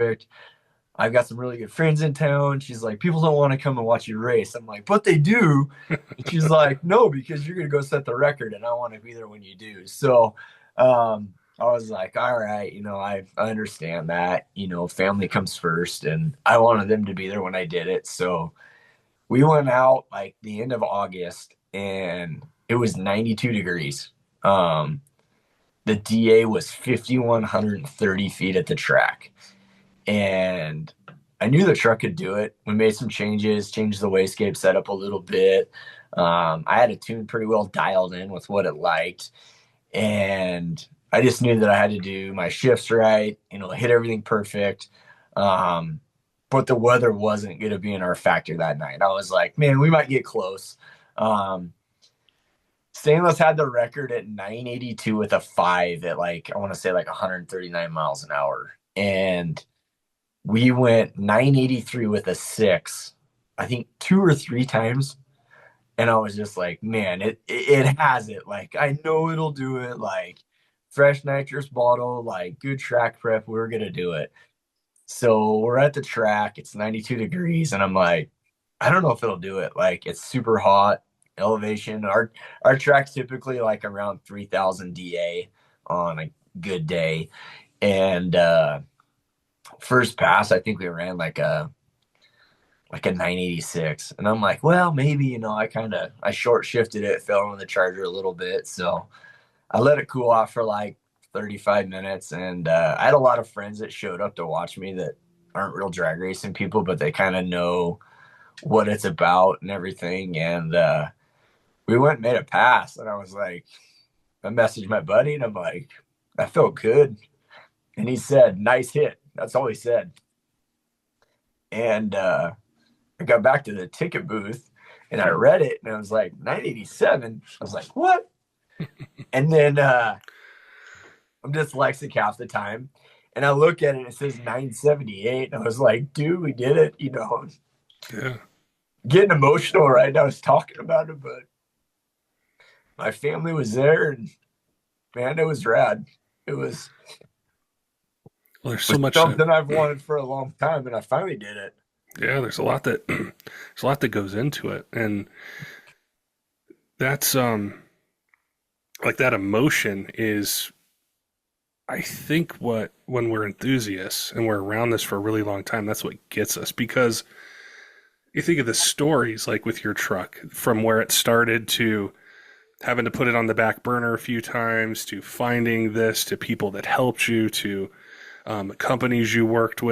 perfect. I've got some really good friends in town. She's like, people don't want to come and watch you race. I'm like, but they do. And she's like, no, because you're gonna go set the record, and I want to be there when you do. So, I was like, all right, I understand that. Family comes first, and I wanted them to be there when I did it. So we went out like the end of August, and it was 92 degrees. Um, the DA was 5,130 feet at the track, and I knew the truck could do it. We made some changes, changed the wastegate setup a little bit. I had a tune pretty well dialed in with what it liked, and I just knew that I had to do my shifts right, hit everything perfect. Um, but the weather wasn't going to be in our factor that night. I was like, man, we might get close. Um, Stainless had the record at 982 with a five at like, I want to say like 139 miles an hour. And we went 983 with a six, I think two or three times. And I was just like, man, it has it. Like, I know it'll do it. Like, fresh nitrous bottle, like good track prep, we're gonna do it. So we're at the track, it's 92 degrees, and I'm like, I don't know if it'll do it. Like, it's super hot, elevation. Our track's typically like around 3,000 DA on a good day. And first pass, I think we ran like a 986. And I'm like, well, maybe, I short shifted it, fell on the charger a little bit. So I let it cool off for like 35 minutes. And I had a lot of friends that showed up to watch me that aren't real drag racing people, but they kind of know what it's about and everything. And we went and made a pass. And I was like, I messaged my buddy and I'm like, that felt good. And he said, nice hit. That's all he said. And I got back to the ticket booth and I read it and I was like, 987. I was like, what? And then I'm dyslexic half the time. And I look at it and it says 978. And I was like, dude, we did it. Yeah. Getting emotional right now. I was talking about it, but my family was there and man, it was rad. It was, Well, there's so was much that, something I've wanted for a long time and I finally did it. yeah, there's a lot that, there's a lot that goes into it. And that's, like that emotion is, I think when we're enthusiasts and we're around this for a really long time, that's what gets us because you think of the stories like with your truck from where it started to having to put it on the back burner a few times to finding this to people that helped you to companies you worked with